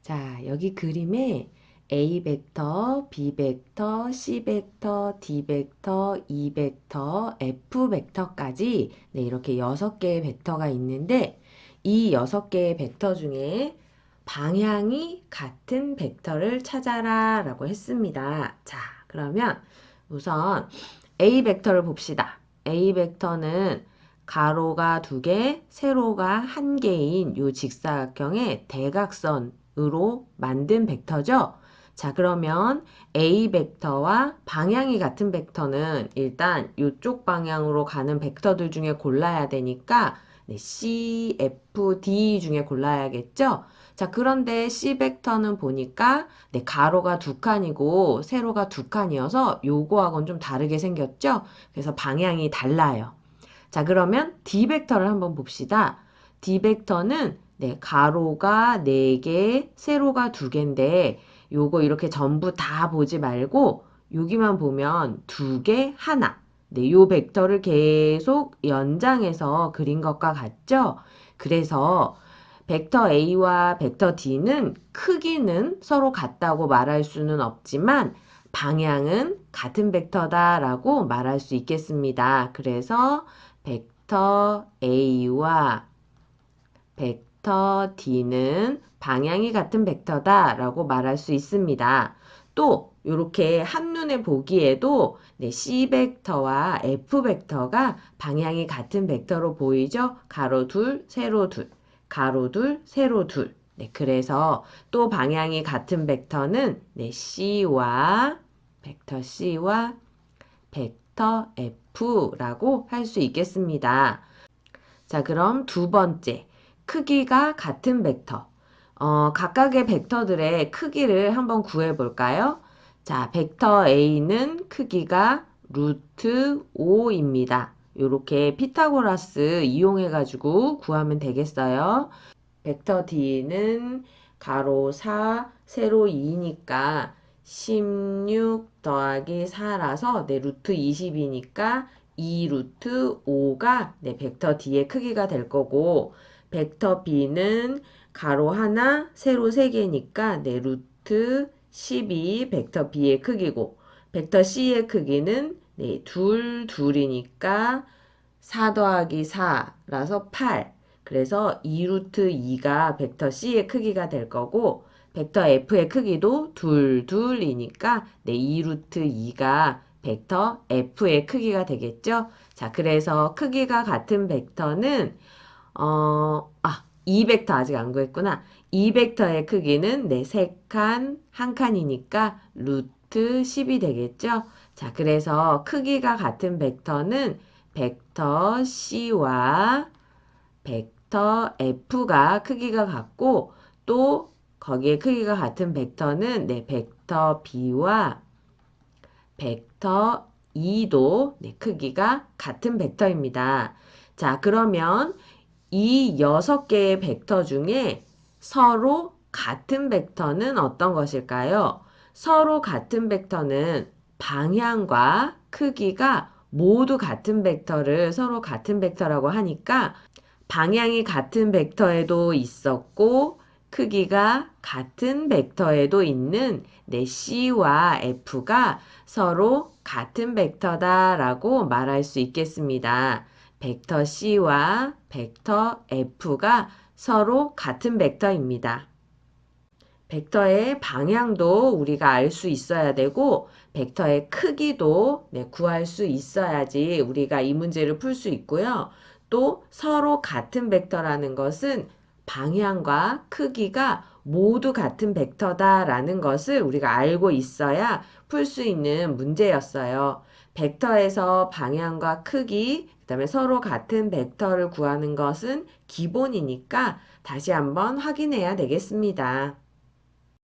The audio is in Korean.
자, 여기 그림에 A 벡터, B 벡터, C 벡터, D 벡터, E 벡터, F 벡터까지 이렇게 6개의 벡터가 있는데 이 6개의 벡터 중에 방향이 같은 벡터를 찾아라 라고 했습니다. 자, 그러면 우선 A 벡터를 봅시다. A 벡터는 가로가 2개, 세로가 1개인 요 직사각형의 대각선으로 만든 벡터죠. 자, 그러면 A 벡터와 방향이 같은 벡터는 일단 이쪽 방향으로 가는 벡터들 중에 골라야 되니까 C, F, D 중에 골라야겠죠. 자, 그런데 C 벡터는 보니까 가로가 2칸이고 세로가 2칸이어서 요거하고는 좀 다르게 생겼죠. 그래서 방향이 달라요. 자, 그러면 D 벡터를 한번 봅시다. D 벡터는 가로가 4개, 세로가 2개인데 요거 이렇게 전부 다 보지 말고 여기만 보면 2개, 하나. 요 벡터를 계속 연장해서 그린 것과 같죠? 그래서 벡터 A와 벡터 D는 크기는 서로 같다고 말할 수는 없지만 방향은 같은 벡터다라고 말할 수 있겠습니다. 그래서 벡터 A와 벡터 D는 방향이 같은 벡터다라고 말할 수 있습니다. 또 이렇게 한눈에 보기에도 C 벡터와 F 벡터가 방향이 같은 벡터로 보이죠? 가로 둘, 세로 둘, 가로 둘, 세로 둘. 그래서 또 방향이 같은 벡터는 C와 벡터 C와 벡터 F라고 할 수 있겠습니다. 자, 그럼 두 번째, 크기가 같은 벡터. 각각의 벡터들의 크기를 한번 구해 볼까요? 자, 벡터 A는 크기가 루트 5입니다. 이렇게 피타고라스 이용해가지고 구하면 되겠어요. 벡터 D는 가로 4, 세로 2니까 16 더하기 4라서 루트 20이니까 2 루트 5가 벡터 D의 크기가 될 거고 벡터 B는 가로 하나, 세로 3개니까 루트 12 벡터 B의 크기고 벡터 C의 크기는 둘이니까 4 더하기 4라서 8. 그래서 2루트 2가 벡터 C의 크기가 될 거고 벡터 F의 크기도 둘이니까 2루트 2가 벡터 F의 크기가 되겠죠. 자, 그래서 크기가 같은 벡터는 2벡터 아직 안 구했구나. 2벡터의 크기는 3칸, 1칸이니까 루트 10이 되겠죠. 자, 그래서 크기가 같은 벡터는 벡터 C와 벡터 F가 크기가 같고 또 거기에 크기가 같은 벡터는 벡터 B와 벡터 E도 크기가 같은 벡터입니다. 자, 그러면 이 6개의 벡터 중에 서로 같은 벡터는 어떤 것일까요? 서로 같은 벡터는 방향과 크기가 모두 같은 벡터를 서로 같은 벡터라고 하니까 방향이 같은 벡터에도 있었고 크기가 같은 벡터에도 있는 C와 F가 서로 같은 벡터다라고 말할 수 있겠습니다. 벡터 C와 벡터 F가 서로 같은 벡터입니다. 벡터의 방향도 우리가 알 수 있어야 되고 벡터의 크기도 구할 수 있어야지 우리가 이 문제를 풀 수 있고요. 또 서로 같은 벡터라는 것은 방향과 크기가 모두 같은 벡터다라는 것을 우리가 알고 있어야 풀 수 있는 문제였어요. 벡터에서 방향과 크기, 그다음에 서로 같은 벡터를 구하는 것은 기본이니까 다시 한번 확인해야 되겠습니다.